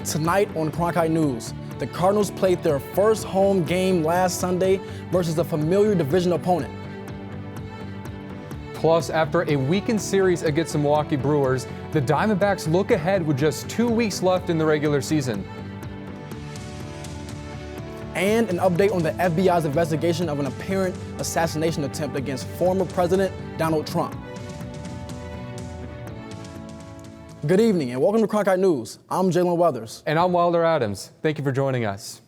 Tonight on Cronkite News, the Cardinals played their first home game last Sunday versus a familiar division opponent. Plus, after a weakened series against the Milwaukee Brewers, the Diamondbacks look ahead with just 2 weeks left in the regular season. And an update on the FBI's investigation of an apparent assassination attempt against former President Donald Trump. Good evening and welcome to Cronkite News. I'm Jalen Weathers. And I'm Wilder Adams. Thank you for joining us.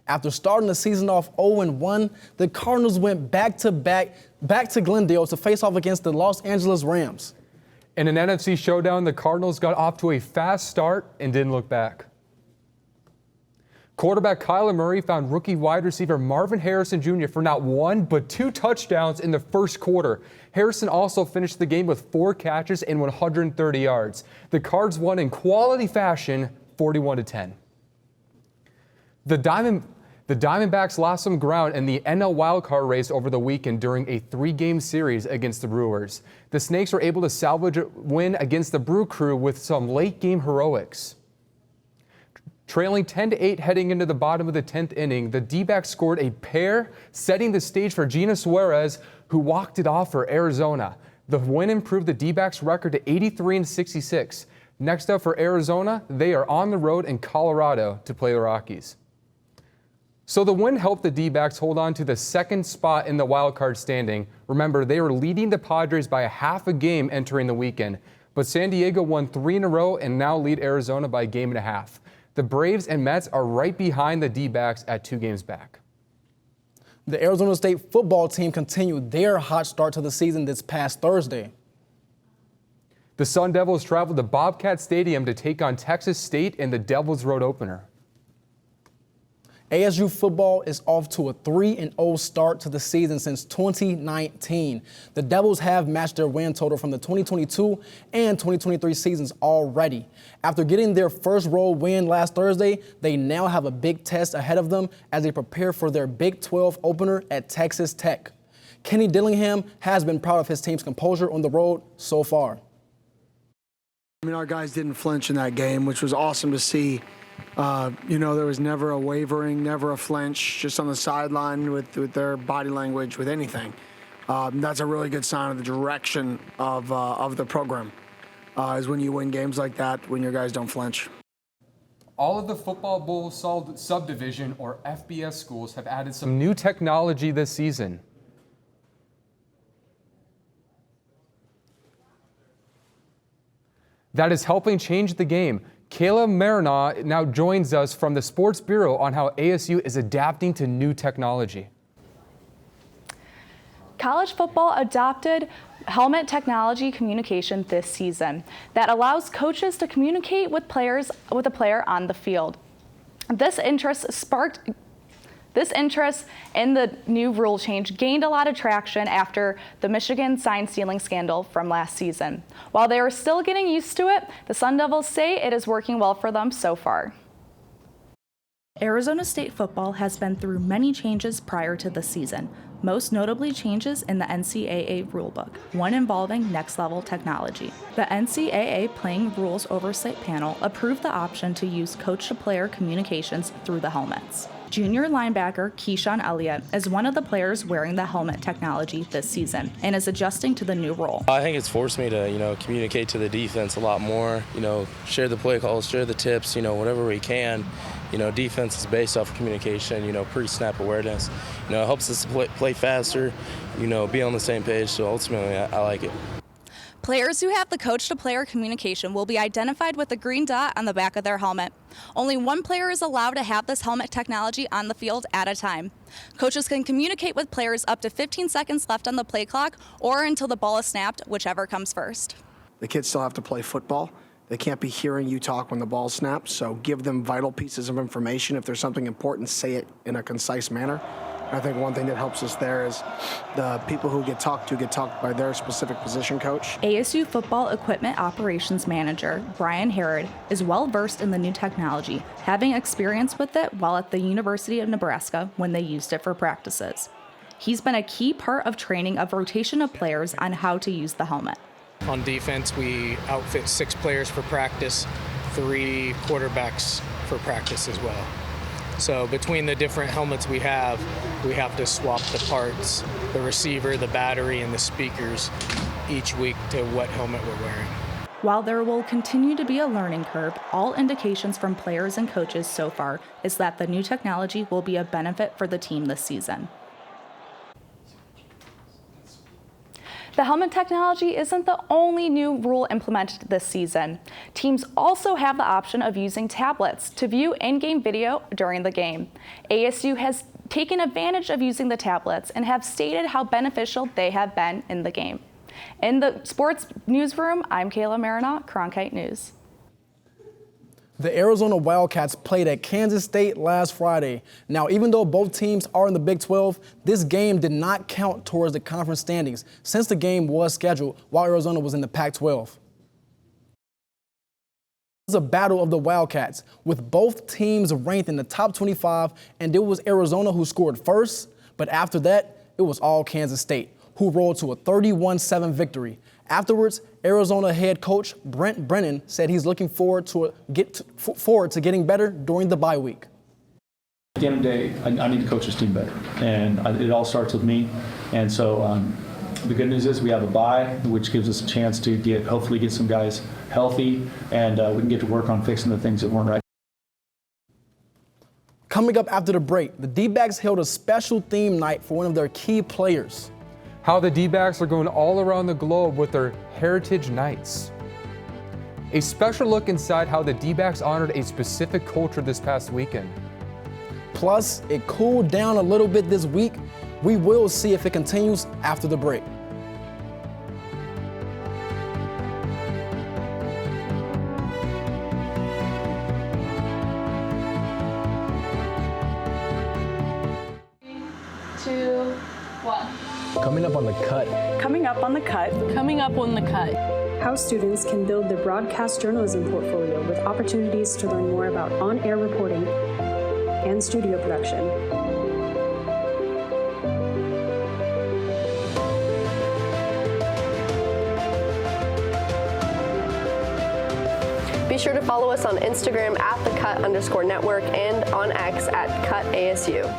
After starting the season off 0-1, the Cardinals went back to Glendale to face off against the Los Angeles Rams. In an NFC showdown, the Cardinals got off to a fast start and didn't look back. Quarterback Kyler Murray found rookie wide receiver Marvin Harrison Jr. for not one, but 2 touchdowns in the first quarter. Harrison also finished the game with 4 catches and 130 yards. The Cards won in quality fashion, 41-10. The Diamondbacks lost some ground in the NL wildcard race over the weekend during a 3-game series against the Brewers. The Snakes were able to salvage a win against the Brew Crew with some late-game heroics. Trailing 10-8 heading into the bottom of the 10th inning, the D-backs scored a pair, setting the stage for Gina Suarez, who walked it off for Arizona. The win improved the D-backs' record to 83-66. Next up for Arizona, they are on the road in Colorado to play the Rockies. So the win helped the D-backs hold on to the second spot in the wildcard standing. Remember, they were leading the Padres by a half a game entering the weekend. But San Diego won 3 in a row and now lead Arizona by a game and a half. The Braves and Mets are right behind the D-backs at 2 games back. The Arizona State football team continued their hot start to the season this past Thursday. The Sun Devils traveled to Bobcat Stadium to take on Texas State in the Devils Road opener. ASU football is off to a 3-0 start to the season since 2019. The Devils have matched their win total from the 2022 and 2023 seasons already. After getting their first road win last Thursday, they now have a big test ahead of them as they prepare for their Big 12 opener at Texas Tech. Kenny Dillingham has been proud of his team's composure on the road so far. Our guys didn't flinch in that game, which was awesome to see. There was never a wavering, never a flinch, just on the sideline with their body language, with anything. That's a really good sign of the direction of the program, is when you win games like that, when your guys don't flinch. All of the Football Bowl subdivision, or FBS schools, have added some new technology this season. That is helping change the game. Kayla Marinaw now joins us from the Sports Bureau on how ASU is adapting to new technology. College football adopted helmet technology communication this season that allows coaches to communicate with a player on the field. This interest in the new rule change gained a lot of traction after the Michigan sign stealing scandal from last season. While they are still getting used to it, the Sun Devils say it is working well for them so far. Arizona State football has been through many changes prior to the season, most notably changes in the NCAA rulebook, one involving next-level technology. The NCAA Playing Rules Oversight Panel approved the option to use coach-to-player communications through the helmets. Junior linebacker Keyshawn Elliott is one of the players wearing the helmet technology this season and is adjusting to the new role. I think it's forced me to, communicate to the defense a lot more, share the play calls, share the tips, whatever we can. Defense is based off of communication, pre-snap awareness. It helps us play faster, be on the same page, so ultimately I like it. Players who have the coach-to-player communication will be identified with a green dot on the back of their helmet. Only one player is allowed to have this helmet technology on the field at a time. Coaches can communicate with players up to 15 seconds left on the play clock or until the ball is snapped, whichever comes first. The kids still have to play football. They can't be hearing you talk when the ball snaps, so give them vital pieces of information. If there's something important, say it in a concise manner. I think one thing that helps us there is the people who get talked by their specific position coach. ASU football equipment operations manager Brian Herod is well versed in the new technology, having experience with it while at the University of Nebraska when they used it for practices. He's been a key part of training of rotation of players on how to use the helmet. On defense, we outfit 6 players for practice. 3 quarterbacks for practice as well. So between the different helmets we have to swap the parts, the receiver, the battery, and the speakers each week to what helmet we're wearing. While there will continue to be a learning curve, all indications from players and coaches so far is that the new technology will be a benefit for the team this season. The helmet technology isn't the only new rule implemented this season. Teams also have the option of using tablets to view in-game video during the game. ASU has taken advantage of using the tablets and have stated how beneficial they have been in the game. In the sports newsroom, I'm Kayla Marinault, Cronkite News. The Arizona Wildcats played at Kansas State last Friday. Now, even though both teams are in the Big 12, this game did not count towards the conference standings since the game was scheduled while Arizona was in the Pac-12. It was a battle of the Wildcats, with both teams ranked in the top 25, and it was Arizona who scored first, but after that, it was all Kansas State, who rolled to a 31-7 victory. Afterwards, Arizona head coach Brent Brennan said he's looking forward to getting better during the bye week. At the end of the day, I need to coach this team better, and it all starts with me. And so the good news is we have a bye, which gives us a chance to hopefully get some guys healthy, and we can get to work on fixing the things that weren't right. Coming up after the break, the D-backs held a special theme night for one of their key players. How the D-backs are going all around the globe with their Heritage Nights. A special look inside how the D-backs honored a specific culture this past weekend. Plus, it cooled down a little bit this week. We will see if it continues after the break. Coming up on the cut. Coming up on the cut. Coming up on the cut. How students can build their broadcast journalism portfolio with opportunities to learn more about on-air reporting and studio production. Be sure to follow us on Instagram at @thecut_network and on X at @CutASU.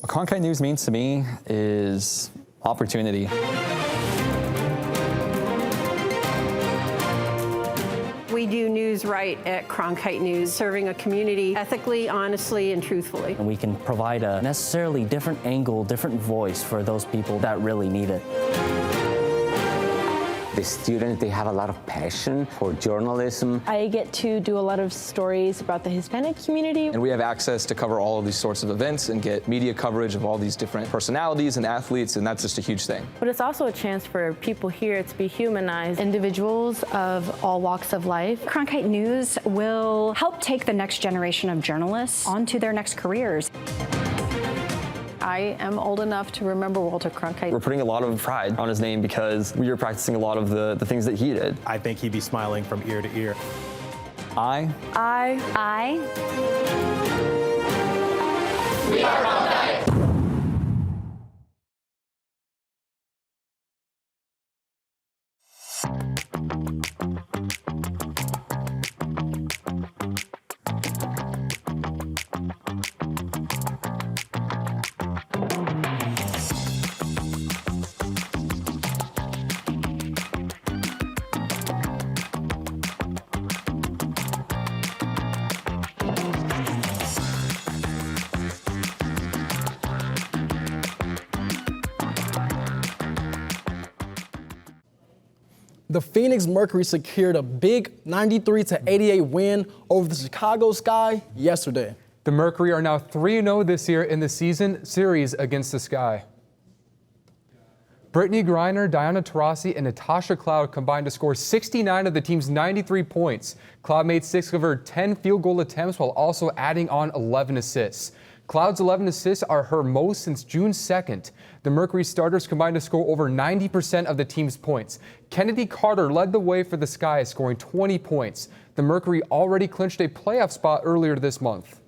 What Cronkite News means to me is opportunity. We do news right at Cronkite News, serving a community ethically, honestly, and truthfully. And we can provide a necessarily different angle, different voice for those people that really need it. The students, they have a lot of passion for journalism. I get to do a lot of stories about the Hispanic community. And we have access to cover all of these sorts of events and get media coverage of all these different personalities and athletes, and that's just a huge thing. But it's also a chance for people here to be humanized. Individuals of all walks of life. Cronkite News will help take the next generation of journalists onto their next careers. I am old enough to remember Walter Cronkite. We're putting a lot of pride on his name because we are practicing a lot of the things that he did. I think he'd be smiling from ear to ear. I. We are Cronkite. The Phoenix Mercury secured a big 93-88 win over the Chicago Sky yesterday. The Mercury are now 3-0 this year in the season series against the Sky. Brittany Griner, Diana Taurasi, and Natasha Cloud combined to score 69 of the team's 93 points. Cloud made 6 of her 10 field goal attempts while also adding on 11 assists. Cloud's 11 assists are her most since June 2nd. The Mercury starters combined to score over 90% of the team's points. Kennedy Carter led the way for the Sky, scoring 20 points. The Mercury already clinched a playoff spot earlier this month.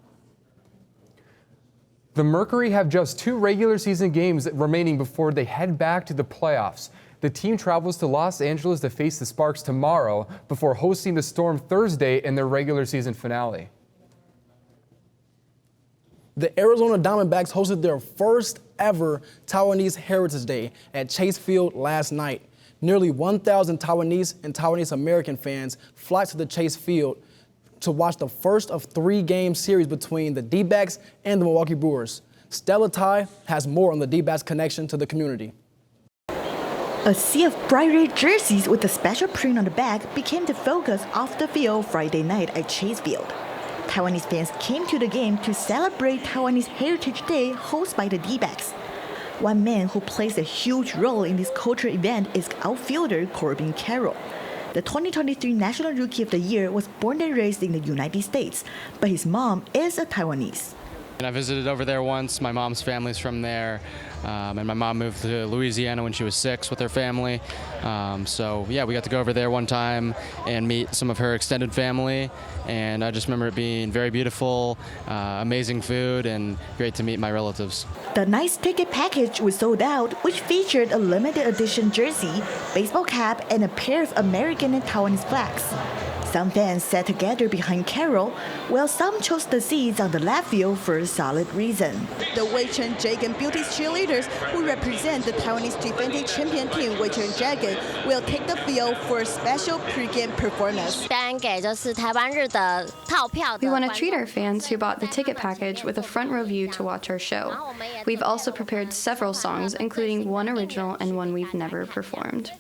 The Mercury have just 2 regular season games remaining before they head back to the playoffs. The team travels to Los Angeles to face the Sparks tomorrow before hosting the Storm Thursday in their regular season finale. The Arizona Diamondbacks hosted their first ever Taiwanese Heritage Day at Chase Field last night. Nearly 1,000 Taiwanese and Taiwanese American fans flocked to the Chase Field to watch the first of 3-game series between the D-backs and the Milwaukee Brewers. Stella Tai has more on the D-backs connection to the community. A sea of bright red jerseys with a special print on the back became the focus of the field Friday night at Chase Field. Taiwanese fans came to the game to celebrate Taiwanese Heritage Day hosted by the D-backs. One man who plays a huge role in this cultural event is outfielder Corbin Carroll. The 2023 National Rookie of the Year was born and raised in the United States, but his mom is a Taiwanese. And I visited over there once. My mom's family's from there, and my mom moved to Louisiana when she was 6 with her family. So yeah, we got to go over there one time and meet some of her extended family, and I just remember it being very beautiful, amazing food, and great to meet my relatives. The nice ticket package was sold out, which featured a limited edition jersey, baseball cap, and a pair of American and Taiwanese flags. Some fans sat together behind Carroll, while some chose the seats on the left field for a solid reason. The Wei-Chen Dragon Beauties cheerleaders, who represent the Taiwanese defending champion team Wei-Chen Dragon, will take the field for a special pre-game performance. We want to treat our fans who bought the ticket package with a front row view to watch our show. We've also prepared several songs, including one original and one we've never performed.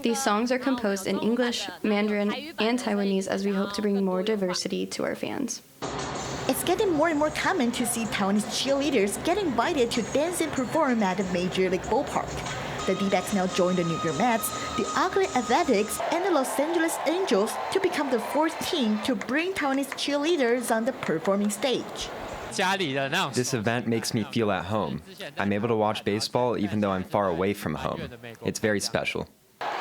These songs are composed in English, Mandarin, and Taiwanese as we hope to bring more diversity to our fans. It's getting more and more common to see Taiwanese cheerleaders get invited to dance and perform at a major league ballpark. The D-backs now join the New York Mets, the Oakland Athletics, and the Los Angeles Angels to become the fourth team to bring Taiwanese cheerleaders on the performing stage. This event makes me feel at home. I'm able to watch baseball even though I'm far away from home. It's very special.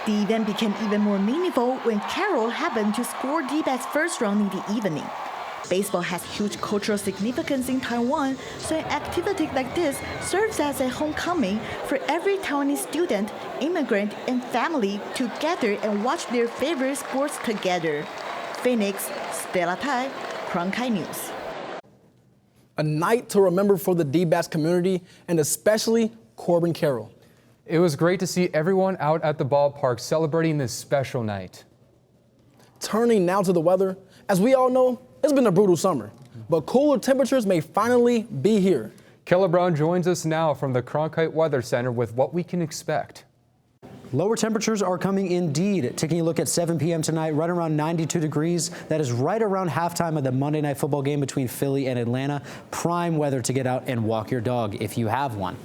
The event became even more meaningful when Carroll happened to score D-backs' first run in the evening. Baseball has huge cultural significance in Taiwan, so an activity like this serves as a homecoming for every Taiwanese student, immigrant, and family to gather and watch their favorite sports together. Phoenix, Stella Tai, Cronkite News. A night to remember for the D-backs community, and especially Corbin Carroll. It was great to see everyone out at the ballpark celebrating this special night. Turning now to the weather, as we all know, it's been a brutal summer, but cooler temperatures may finally be here. Keller Brown joins us now from the Cronkite Weather Center with what we can expect. Lower temperatures are coming indeed. Taking a look at 7 p.m. tonight, right around 92 degrees. That is right around halftime of the Monday Night Football game between Philly and Atlanta. Prime weather to get out and walk your dog if you have one.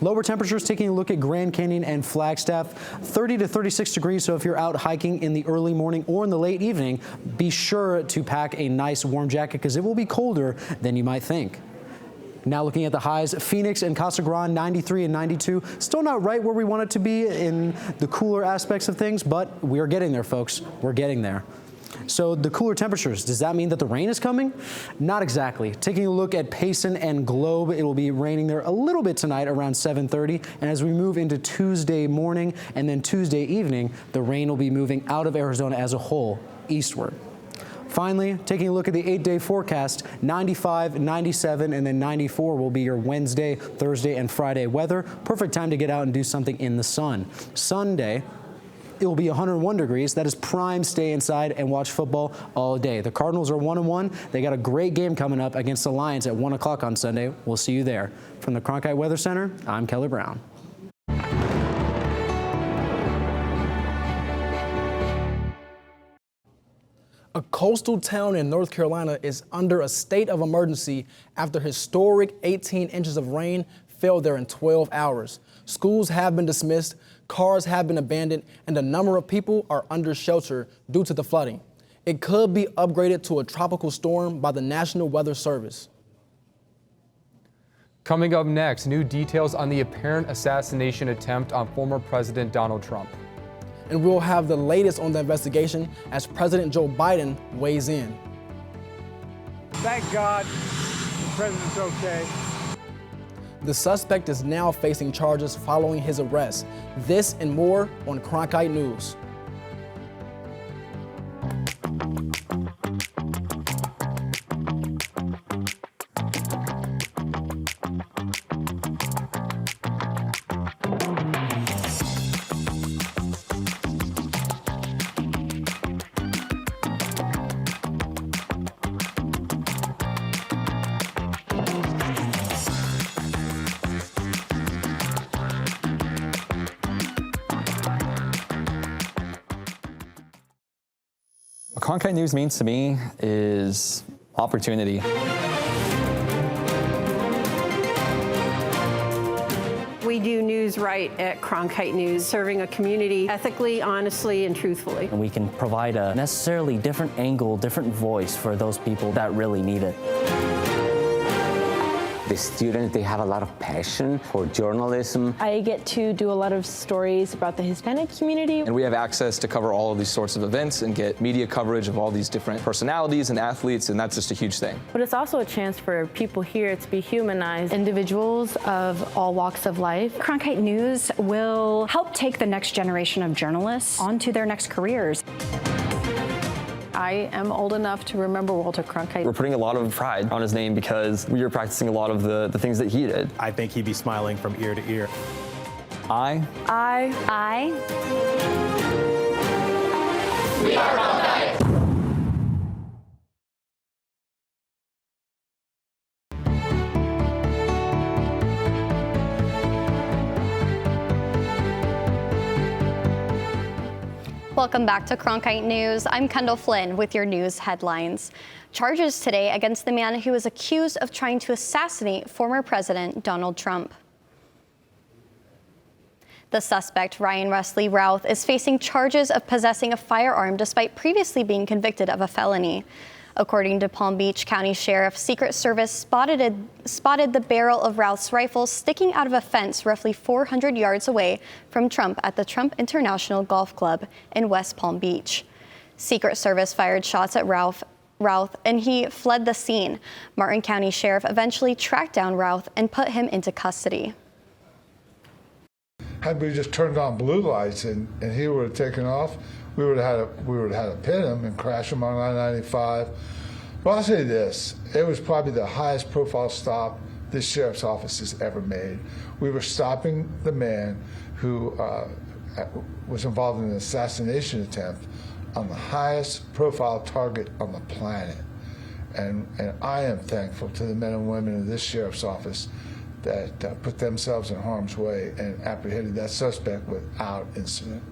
Lower temperatures, taking a look at Grand Canyon and Flagstaff, 30 to 36 degrees. So if you're out hiking in the early morning or in the late evening, be sure to pack a nice warm jacket because it will be colder than you might think. Now looking at the highs, Phoenix and Casa Grande, 93 and 92. Still not right where we want it to be in the cooler aspects of things, but we are getting there, folks. We're getting there. So the cooler temperatures, does that mean that the rain is coming? Not exactly. Taking a look at Payson and Globe, it will be raining there a little bit tonight around 7:30. And as we move into Tuesday morning and then Tuesday evening, the rain will be moving out of Arizona as a whole eastward. Finally, taking a look at the 8-day forecast, 95, 97, and then 94 will be your Wednesday, Thursday, and Friday weather. Perfect time to get out and do something in the sun. Sunday, it will be 101 degrees. That is prime stay inside and watch football all day. The Cardinals are 1-1. They got a great game coming up against the Lions at 1 o'clock on Sunday. We'll see you there. From the Cronkite Weather Center, I'm Keller Brown. A coastal town in North Carolina is under a state of emergency after historic 18 inches of rain fell there in 12 hours. Schools have been dismissed, cars have been abandoned, and a number of people are under shelter due to the flooding. It could be upgraded to a tropical storm by the National Weather Service. Coming up next, new details on the apparent assassination attempt on former President Donald Trump. And we'll have the latest on the investigation as President Joe Biden weighs in. Thank God the president's okay. The suspect is now facing charges following his arrest. This and more on Cronkite News. What Cronkite News means to me is opportunity. We do news right at Cronkite News, serving a community ethically, honestly, and truthfully. And we can provide a necessarily different angle, different voice for those people that really need it. The students, they have a lot of passion for journalism. I get to do a lot of stories about the Hispanic community. And we have access to cover all of these sorts of events and get media coverage of all these different personalities and athletes, and that's just a huge thing. But it's also a chance for people here to be humanized. Individuals of all walks of life. Cronkite News will help take the next generation of journalists onto their next careers. I am old enough to remember Walter Cronkite. We're putting a lot of pride on his name because we are practicing a lot of the things that he did. I think he'd be smiling from ear to ear. I. We are Cronkite. Welcome back to Cronkite News. I'm Kendall Flynn with your news headlines. Charges today against the man who is accused of trying to assassinate former President Donald Trump. The suspect, Ryan Wesley Routh, is facing charges of possessing a firearm despite previously being convicted of a felony. According to Palm Beach County Sheriff, Secret Service spotted the barrel of Routh's rifle sticking out of a fence roughly 400 yards away from Trump at the Trump International Golf Club in West Palm Beach. Secret Service fired shots at Routh and he fled the scene. Martin County Sheriff eventually tracked down Routh and put him into custody. Had we just turned on blue lights and he would have taken off, we would have had to pin him and crash him on I-95. But I'll say this, it was probably the highest profile stop this sheriff's office has ever made. We were stopping the man who was involved in an assassination attempt on the highest profile target on the planet. And I am thankful to the men and women of this sheriff's office that put themselves in harm's way and apprehended that suspect without incident.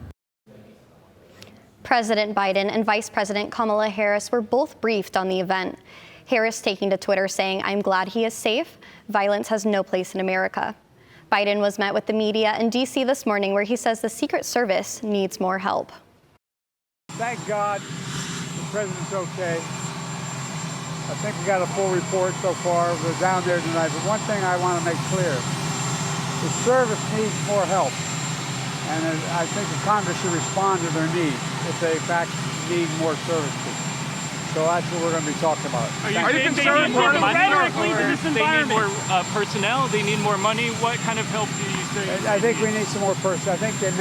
President Biden and Vice President Kamala Harris were both briefed on the event. Harris taking to Twitter saying, "I'm glad he is safe. Violence has no place in America." Biden was met with the media in D.C. this morning where he says the Secret Service needs more help. Thank God the president's okay. I think we got a full report so far. We're down there tonight. But one thing I want to make clear, the service needs more help. And I think the Congress should respond to their needs if they in fact need more services. So that's what we're going to be talking about. Are you concerned more rhetorically to this environment? They need more personnel, they need more money. What kind of help do you say? I think we need some more personnel. I think they're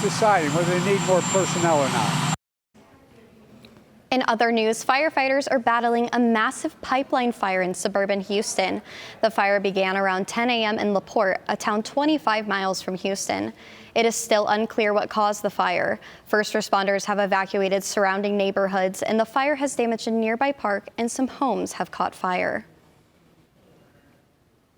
deciding whether they need more personnel or not. In other news, firefighters are battling a massive pipeline fire in suburban Houston. The fire began around 10 a.m. in LaPorte, a town 25 miles from Houston. It is still unclear what caused the fire. First responders have evacuated surrounding neighborhoods, and the fire has damaged a nearby park, and some homes have caught fire.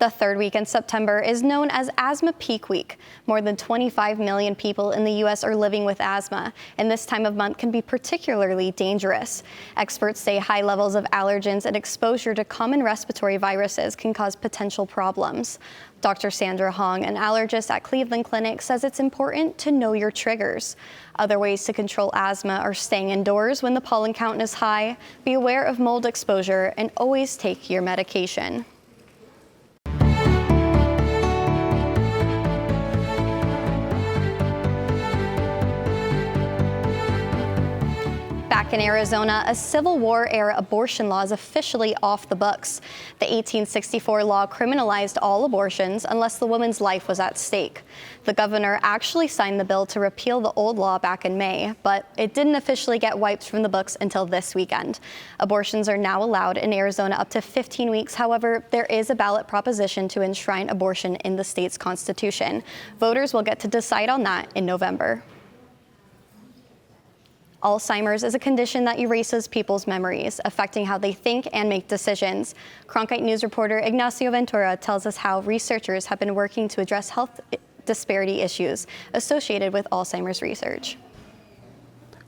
The third week in September is known as Asthma Peak Week. More than 25 million people in the U.S. are living with asthma, and this time of month can be particularly dangerous. Experts say high levels of allergens and exposure to common respiratory viruses can cause potential problems. Dr. Sandra Hong, an allergist at Cleveland Clinic, says it's important to know your triggers. Other ways to control asthma are staying indoors when the pollen count is high, be aware of mold exposure, and always take your medication. Back in Arizona, a Civil War-era abortion law is officially off the books. The 1864 law criminalized all abortions unless the woman's life was at stake. The governor actually signed the bill to repeal the old law back in May, but it didn't officially get wiped from the books until this weekend. Abortions are now allowed in Arizona up to 15 weeks. However, there is a ballot proposition to enshrine abortion in the state's constitution. Voters will get to decide on that in November. Alzheimer's is a condition that erases people's memories, affecting how they think and make decisions. Cronkite News reporter Ignacio Ventura tells us how researchers have been working to address health disparity issues associated with Alzheimer's research.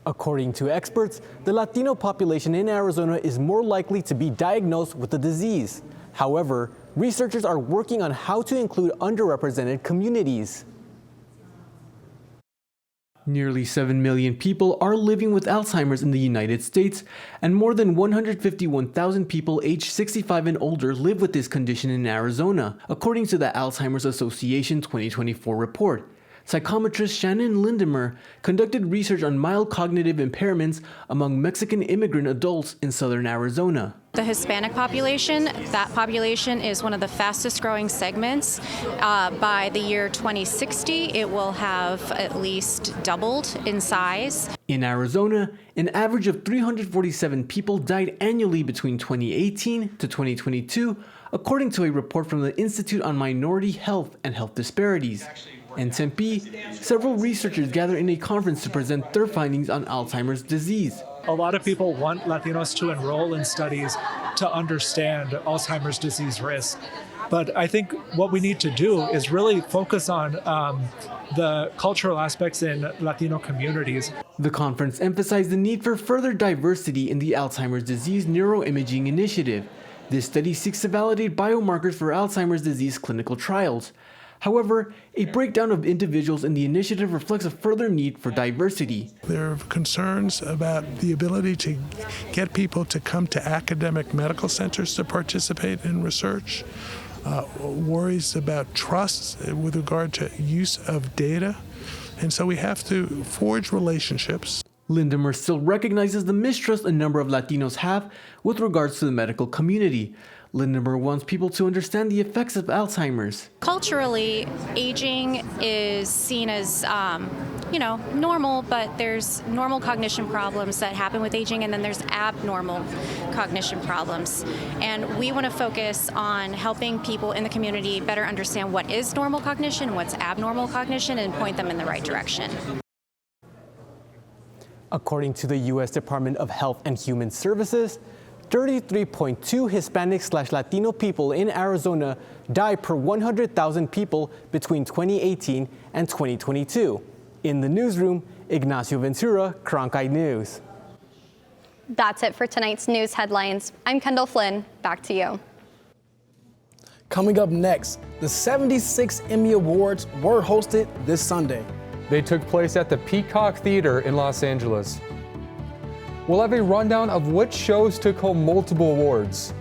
According to experts, the Latino population in Arizona is more likely to be diagnosed with the disease. However, researchers are working on how to include underrepresented communities. Nearly 7 million people are living with Alzheimer's in the United States, and more than 151,000 people aged 65 and older live with this condition in Arizona, according to the Alzheimer's Association 2024 report. Psychometrist Shannon Lindemer conducted research on mild cognitive impairments among Mexican immigrant adults in southern Arizona. The Hispanic population, that population is one of the fastest growing segments. By the year 2060, it will have at least doubled in size. In Arizona, an average of 347 people died annually between 2018 to 2022, according to a report from the Institute on Minority Health and Health Disparities. In Tempe, several researchers gathered in a conference to present their findings on Alzheimer's disease. A lot of people want Latinos to enroll in studies to understand Alzheimer's disease risk. But I think what we need to do is really focus on the cultural aspects in Latino communities. The conference emphasized the need for further diversity in the Alzheimer's disease neuroimaging initiative. This study seeks to validate biomarkers for Alzheimer's disease clinical trials. However, a breakdown of individuals in the initiative reflects a further need for diversity. There are concerns about the ability to get people to come to academic medical centers to participate in research, worries about trust with regard to use of data, and so we have to forge relationships. Lindemer still recognizes the mistrust a number of Latinos have with regards to the medical community. Lindemer wants people to understand the effects of Alzheimer's. Culturally, aging is seen as, normal, but there's normal cognition problems that happen with aging, and then there's abnormal cognition problems. And we want to focus on helping people in the community better understand what is normal cognition, what's abnormal cognition, and point them in the right direction. According to the U.S. Department of Health and Human Services, 33.2 Hispanic/Latino people in Arizona died per 100,000 people between 2018 and 2022. In the newsroom, Ignacio Ventura, Cronkite News. That's it for tonight's news headlines. I'm Kendall Flynn. Back to you. Coming up next, the 76 Emmy Awards were hosted this Sunday. They took place at the Peacock Theater in Los Angeles. We'll have a rundown of which shows took home multiple awards.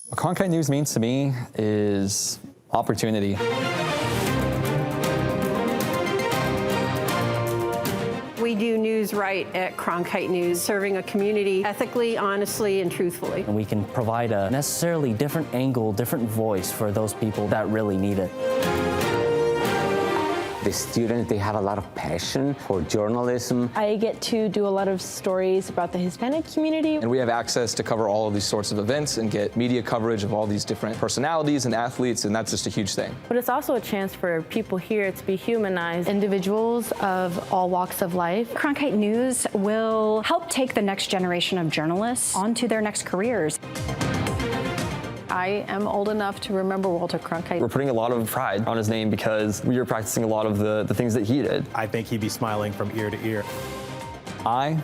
What Cronkite News means to me is opportunity. We do news right at Cronkite News, serving a community ethically, honestly, and truthfully. And we can provide a necessarily different angle, different voice for those people that really need it. The students, they have a lot of passion for journalism. I get to do a lot of stories about the Hispanic community. And we have access to cover all of these sorts of events and get media coverage of all these different personalities and athletes, and that's just a huge thing. But it's also a chance for people here to be humanized, individuals of all walks of life. Cronkite News will help take the next generation of journalists onto their next careers. I am old enough to remember Walter Cronkite. We're putting a lot of pride on his name because we are practicing a lot of the things that he did. I think he'd be smiling from ear to ear. I.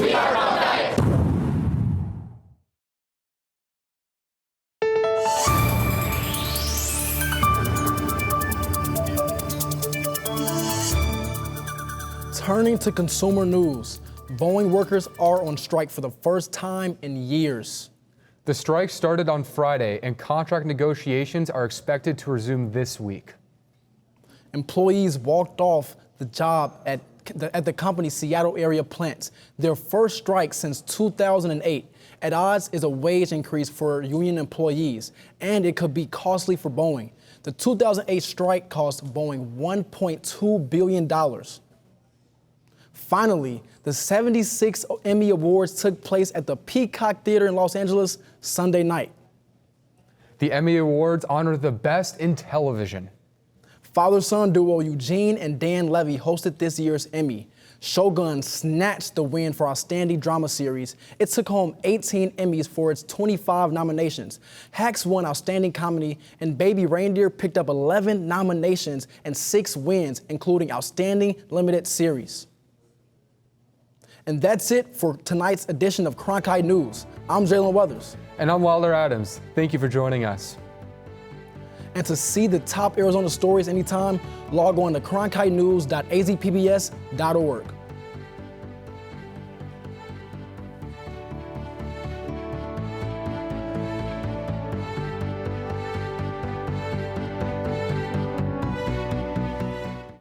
We are Cronkite. Turning to consumer news, Boeing workers are on strike for the first time in years. The strike started on Friday, and contract negotiations are expected to resume this week. Employees walked off the job at the company's Seattle area plants, their first strike since 2008. At odds is a wage increase for union employees, and it could be costly for Boeing. The 2008 strike cost Boeing $1.2 billion. Finally, the 76 Emmy Awards took place at the Peacock Theater in Los Angeles Sunday night. The Emmy Awards honor the best in television. Father-son duo Eugene and Dan Levy hosted this year's Emmy. Shogun snatched the win for Outstanding Drama Series. It took home 18 Emmys for its 25 nominations. Hacks won Outstanding Comedy, and Baby Reindeer picked up 11 nominations and 6 wins, including Outstanding Limited Series. And that's it for tonight's edition of Cronkite News. I'm Jalen Weathers. And I'm Wilder Adams. Thank you for joining us. And to see the top Arizona stories anytime, log on to cronkitenews.azpbs.org.